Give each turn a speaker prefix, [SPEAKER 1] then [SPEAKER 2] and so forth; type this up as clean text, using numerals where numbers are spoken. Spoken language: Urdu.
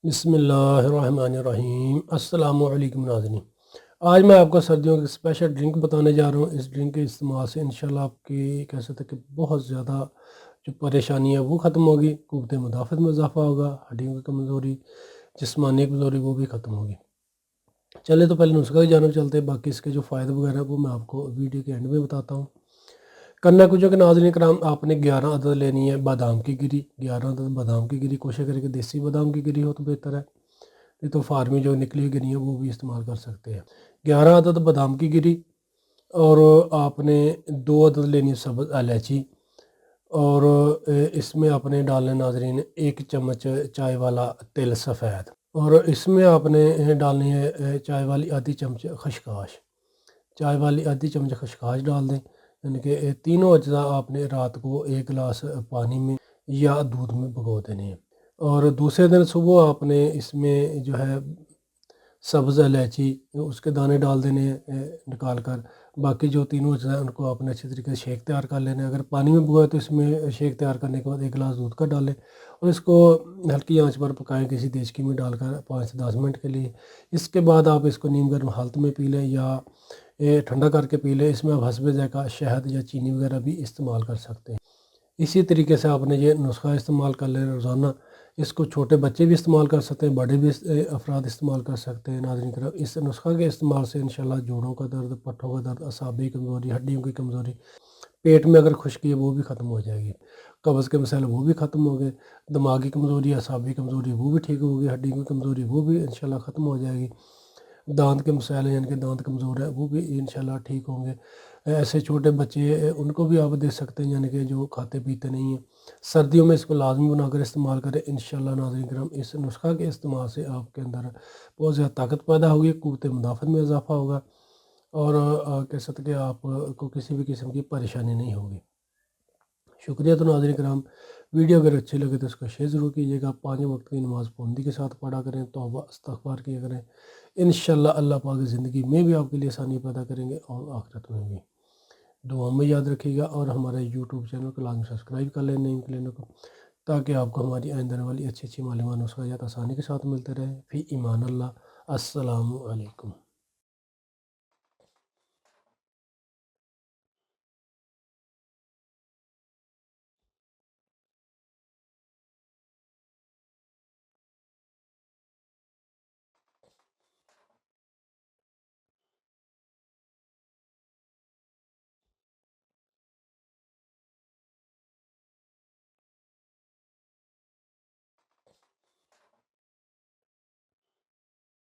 [SPEAKER 1] بسم اللہ الرحمن الرحیم۔ السلام علیکم ناظرین، آج میں آپ کو سردیوں کی اسپیشل ڈرنک بتانے جا رہا ہوں۔ اس ڈرنک کے استعمال سے انشاءاللہ آپ کی کہہ سکتے کہ بہت زیادہ جو پریشانی ہے وہ ختم ہوگی، قوت مدافعت میں اضافہ ہوگا، ہڈیوں کی کمزوری، جسمانی کمزوری وہ بھی ختم ہوگی۔ چلے تو پہلے نسخہ کی جانب چلتے ہیں، باقی اس کے جو فائدے وغیرہ وہ میں آپ کو ویڈیو کے اینڈ میں بتاتا ہوں۔ کرنا کچھ ہے کہ ناظرین کرام، آپ نے 11 عدد لینی ہے بادام کی گری، 11 عدد بادام کی گری، کوشش کریں کہ دیسی بادام کی گری ہو تو بہتر ہے، نہیں تو فارمی جو نکلی ہوئی گری ہے وہ بھی استعمال کر سکتے ہیں۔ 11 عدد بادام کی گری، اور آپ نے 2 عدد لینی ہے سبز الائچی، اور اس میں آپ نے ڈالنا ناظرین 1 چمچ چائے والا تل سفید، اور اس میں آپ نے ڈالنی ہے چائے والی آدھی چمچ خشخاش، چائے والی آدھی چمچ خشخاش ڈال دیں، یعنی کہ تینوں اجزاء آپ نے رات کو 1 گلاس پانی میں یا دودھ میں بھگو دینے ہیں، اور دوسرے دن صبح آپ نے اس میں جو ہے سبز الائچی اس کے دانے ڈال دینے ہیں نکال کر، باقی جو تینوں اجزاء ہیں ان کو آپ نے اچھی طریقے سے شیک تیار کر لینا ہے۔ اگر پانی میں بھگوئے تو اس میں شیک تیار کرنے کے بعد 1 گلاس دودھ کا ڈالیں اور اس کو ہلکی آنچ پر پکائیں کسی دیچکی میں ڈال کر 5 سے 10 منٹ کے لیے۔ اس کے بعد آپ اس کو نیم گرم حالت میں پی لیں یا ٹھنڈا کر کے پی لیں۔ اس میں آپ حسب ذائقہ شہد یا چینی وغیرہ بھی استعمال کر سکتے ہیں۔ اسی طریقے سے آپ نے یہ نسخہ استعمال کر لیں روزانہ۔ اس کو چھوٹے بچے بھی استعمال کر سکتے ہیں، بڑے بھی افراد استعمال کر سکتے ہیں۔ ناظرین کرام، اس نسخہ کے استعمال سے انشاءاللہ جوڑوں کا درد، پٹھوں کا درد، اعصابی کمزوری، ہڈیوں کی کمزوری، پیٹ میں اگر خشکی ہے وہ بھی ختم ہو جائے گی، قبض کے مسائل وہ بھی ختم ہو گئے، دماغی کمزوری، اعصابی کمزوری وہ بھی ٹھیک ہوگی، ہڈیوں کی کمزوری وہ بھی انشاءاللہ ختم ہو جائے گی، دانت کے مسائل یعنی کہ دانت کمزور ہے وہ بھی انشاءاللہ ٹھیک ہوں گے۔ ایسے چھوٹے بچے ان کو بھی آپ دے سکتے ہیں یعنی کہ جو کھاتے پیتے نہیں ہیں۔ سردیوں میں اس کو لازمی بنا کر استعمال کریں انشاءاللہ ناظرین کرام۔ اس نسخہ کے استعمال سے آپ کے اندر بہت زیادہ طاقت پیدا ہوگی، قوت مدافعت میں اضافہ ہوگا، اور کہہ سکتے کہ آپ کو کسی بھی قسم کی پریشانی نہیں ہوگی۔ شکریہ۔ تو ناظرین کرام، ویڈیو اگر اچھی لگے تو اس کو شیئر ضرور کیجیے گا۔ 5 وقت کی نماز پابندی کے ساتھ پڑھا کریں، توبہ استغفار کیا کریں، انشاءاللہ اللہ پاک زندگی میں بھی آپ کے لیے آسانی پیدا کریں گے اور آخرت میں بھی۔ دعا میں یاد رکھیے گا، اور ہمارے یوٹیوب چینل کو لازمی سبسکرائب کر لیں نئی کلینوں کو، تاکہ آپ کو ہماری آئندہ آنے والی اچھی اچھی معلومات نسخیات آسانی کے ساتھ ملتے رہے۔ فی امان اللہ۔ السلام علیکم۔